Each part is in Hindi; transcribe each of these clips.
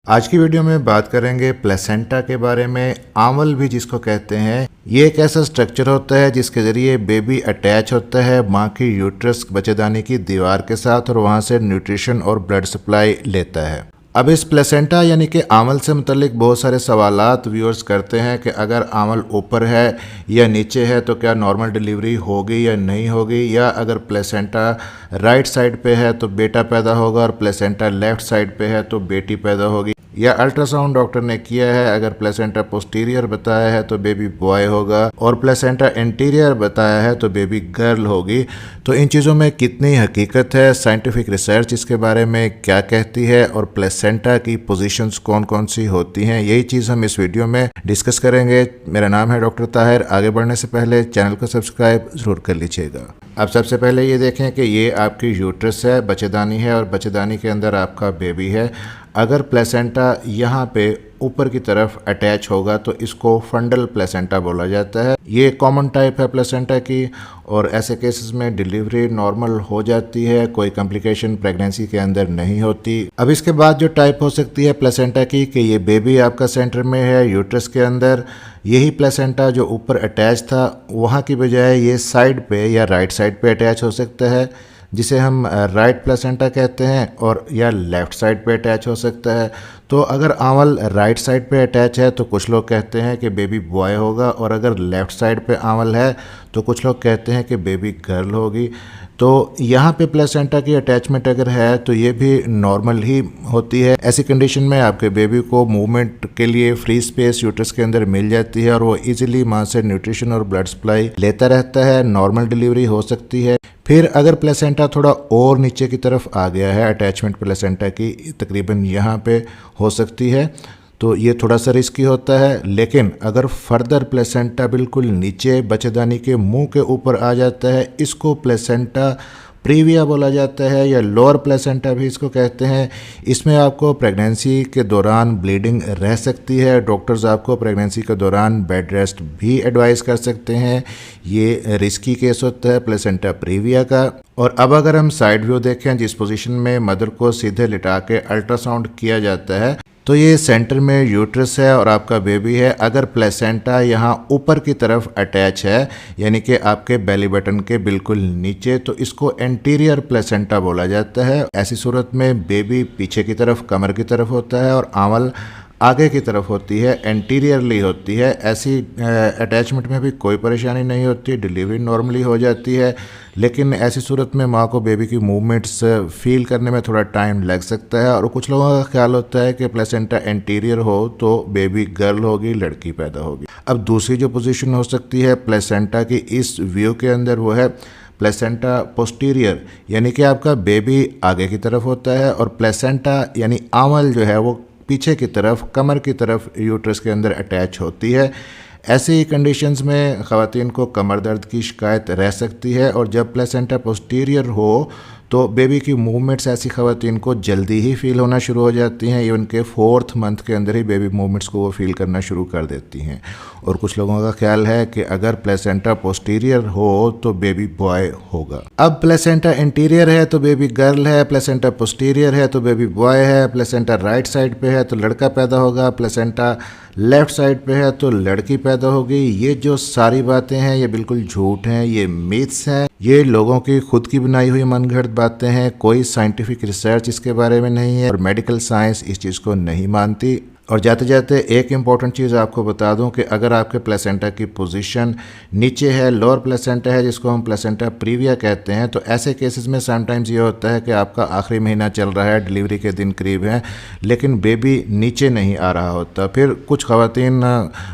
आज की वीडियो में बात करेंगे प्लेसेंटा के बारे में। आंवल भी जिसको कहते हैं, ये एक ऐसा स्ट्रक्चर होता है जिसके ज़रिए बेबी अटैच होता है माँ की यूट्रस बच्चेदानी की दीवार के साथ और वहाँ से न्यूट्रिशन और ब्लड सप्लाई लेता है। अब इस प्लेसेंटा यानी कि आंवल से मुतल्लिक बहुत सारे सवालात व्यूअर्स करते हैं कि अगर आंवल ऊपर है या नीचे है तो क्या नॉर्मल डिलीवरी होगी या नहीं होगी, या अगर प्लेसेंटा राइट साइड पे है तो बेटा पैदा होगा और प्लेसेंटा लेफ्ट साइड पे है तो बेटी पैदा होगी, या अल्ट्रासाउंड डॉक्टर ने किया है अगर प्लेसेंटा पोस्टीरियर बताया है तो बेबी बॉय होगा और प्लेसेंटा एंटीरियर बताया है तो बेबी गर्ल होगी। तो इन चीज़ों में कितनी हकीकत है, साइंटिफिक रिसर्च इसके बारे में क्या कहती है और प्लेसेंटा की पोजीशंस कौन कौन सी होती हैं, यही चीज़ हम इस वीडियो में डिस्कस करेंगे। मेरा नाम है डॉक्टर ताहिर। आगे बढ़ने से पहले चैनल को सब्सक्राइब ज़रूर कर लीजिएगा। अब सबसे पहले ये देखें कि ये आपकी यूट्रस है, बच्चेदानी है और बच्चेदानी के अंदर आपका बेबी है। अगर प्लेसेंटा यहाँ पे ऊपर की तरफ अटैच होगा तो इसको फंडल प्लेसेंटा बोला जाता है। ये कॉमन टाइप है प्लेसेंटा की और ऐसे केसेस में डिलीवरी नॉर्मल हो जाती है, कोई कॉम्प्लिकेशन प्रेगनेंसी के अंदर नहीं होती। अब इसके बाद जो टाइप हो सकती है प्लेसेंटा की कि ये बेबी आपका सेंटर में है यूट्रस के अंदर, यही प्लेसेंटा जो ऊपर अटैच था वहाँ की बजाय ये साइड पे या राइट साइड पे अटैच हो सकता है, जिसे हम राइट प्लेसेंटा कहते हैं, और या लेफ़्ट साइड पे अटैच हो सकता है। तो अगर आंवल राइट साइड पे अटैच है तो कुछ लोग कहते हैं कि बेबी बॉय होगा, और अगर लेफ़्ट साइड पे आंवल है तो कुछ लोग कहते हैं कि बेबी गर्ल होगी। तो यहाँ पे प्लेसेंटा की अटैचमेंट अगर है तो ये भी नॉर्मल ही होती है। ऐसी कंडीशन में आपके बेबी को मूवमेंट के लिए फ्री स्पेस यूट्रस के अंदर मिल जाती है और वो इजीली माँ से न्यूट्रिशन और ब्लड सप्लाई लेता रहता है, नॉर्मल डिलीवरी हो सकती है। फिर अगर प्लेसेंटा थोड़ा और नीचे की तरफ आ गया है, अटैचमेंट प्लेसेंटा की तकरीबन यहाँ पे हो सकती है, तो ये थोड़ा सा रिस्की होता है। लेकिन अगर फर्दर प्लेसेंटा बिल्कुल नीचे बच्चेदानी के मुंह के ऊपर आ जाता है, इसको प्लेसेंटा प्रीविया बोला जाता है या लोअर प्लेसेंटा भी इसको कहते हैं। इसमें आपको प्रेगनेंसी के दौरान ब्लीडिंग रह सकती है। डॉक्टर्स आपको प्रेगनेंसी के दौरान बेड रेस्ट भी एडवाइस कर सकते हैं। ये रिस्की केस होता है प्लेसेंटा प्रीविया का। और अब अगर हम साइड व्यू देखें जिस पोजीशन में मदर को सीधे लिटा के अल्ट्रासाउंड किया जाता है, तो ये सेंटर में यूट्रस है और आपका बेबी है। अगर प्लेसेंटा यहाँ ऊपर की तरफ अटैच है यानी कि आपके बेली बटन के बिल्कुल नीचे, तो इसको एंटीरियर प्लेसेंटा बोला जाता है। ऐसी सूरत में बेबी पीछे की तरफ कमर की तरफ होता है और आंवल आगे की तरफ होती है, एंटीरियरली होती है। ऐसी अटैचमेंट में भी कोई परेशानी नहीं होती, डिलीवरी नॉर्मली हो जाती है। लेकिन ऐसी सूरत में माँ को बेबी की मूवमेंट्स फील करने में थोड़ा टाइम लग सकता है। और कुछ लोगों का ख्याल होता है कि प्लेसेंटा एंटीरियर हो तो बेबी गर्ल होगी, लड़की पैदा होगी। अब दूसरी जो पोजीशन हो सकती है प्लेसेंटा की इस व्यू के अंदर, वो है प्लेसेंटा पोस्टीरियर, यानी कि आपका बेबी आगे की तरफ होता है और प्लेसेंटा यानी आंवल जो है वो पीछे की तरफ कमर की तरफ यूट्रस के अंदर अटैच होती है। ऐसी कंडीशंस में ख़वातीन को कमर दर्द की शिकायत रह सकती है। और जब प्लेसेंटा पोस्टीरियर हो तो बेबी की मूवमेंट्स ऐसी ख़वातीन को जल्दी ही फील होना शुरू हो जाती हैं। ये उनके 4th मंथ के अंदर ही बेबी मूवमेंट्स को वो फील करना शुरू कर देती हैं। और कुछ लोगों का ख्याल है कि अगर प्लेसेंटा पोस्टीरियर हो तो बेबी बॉय होगा। अब प्लेसेंटा इंटीरियर है तो बेबी गर्ल है, प्लेसेंटा पोस्टीरियर है तो बेबी बॉय है, प्लेसेंटा राइट साइड पे है तो लड़का पैदा होगा, प्लेसेंटा लेफ़्ट साइड पे है तो लड़की पैदा होगी। ये जो सारी बातें हैं ये बिल्कुल झूठ हैं, ये मिथ्स हैं, ये लोगों की खुद की बनाई हुई मनगढ़ंत बातें हैं। कोई साइंटिफिक रिसर्च इसके बारे में नहीं है और मेडिकल साइंस इस चीज़ को नहीं मानती। और जाते जाते एक इम्पॉर्टेंट चीज़ आपको बता दूं कि अगर आपके प्लेसेंटा की पोजीशन नीचे है, लोअर प्लेसेंटा है जिसको हम प्लेसेंटा प्रीविया कहते हैं, तो ऐसे केसेस में समटाइम्स ये होता है कि आपका आखिरी महीना चल रहा है, डिलीवरी के दिन करीब हैं, लेकिन बेबी नीचे नहीं आ रहा होता। फिर कुछ ख़वातीन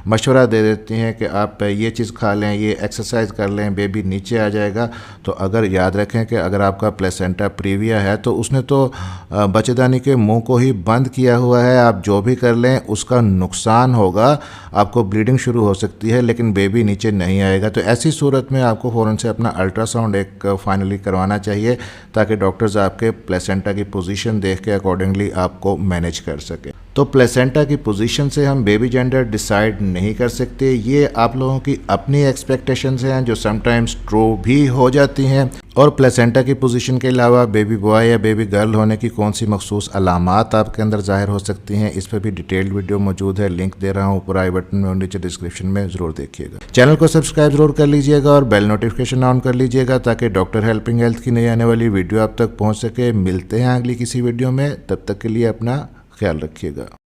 मशवरा दे देती हैं कि आप ये चीज़ खा लें, ये एक्सरसाइज कर लें, बेबी नीचे आ जाएगा। तो अगर याद रखें कि अगर आपका प्लेसेंटा प्रीविया है तो उसने तो बच्चेदानी के मुँह को ही बंद किया हुआ है। आप जो भी कर लें उसका नुकसान होगा, आपको ब्लीडिंग शुरू हो सकती है लेकिन बेबी नीचे नहीं आएगा। तो ऐसी सूरत में आपको फ़ौरन से अपना अल्ट्रासाउंड एक फाइनली करवाना चाहिए ताकि डॉक्टर्स आपके प्लेसेंटा की पोजीशन देख के अकॉर्डिंगली आपको मैनेज कर सकें। तो प्लेसेंटा की पोजीशन से हम बेबी जेंडर डिसाइड नहीं कर सकते। ये आप लोगों की अपनी एक्सपेक्टेशंस हैं जो समटाइम्स ट्रू भी हो जाती हैं। और प्लेसेंटा की पोजीशन के अलावा बेबी बॉय या बेबी गर्ल होने की कौन सी मखसूस अलामात आपके अंदर जाहिर हो सकती हैं, इस पर भी डिटेल्ड वीडियो मौजूद है। लिंक दे रहा हूँ ऊपर आई बटन में और नीचे डिस्क्रिप्शन में, ज़रूर देखिएगा। चैनल को सब्सक्राइब जरूर कर लीजिएगा और बेल नोटिफिकेशन ऑन कर लीजिएगा ताकि डॉक्टर हेल्पिंग हेल्थ की नई आने वाली वीडियो आप तक पहुँच सके। मिलते हैं अगली किसी वीडियो में, तब तक के लिए अपना ख्याल रखिएगा।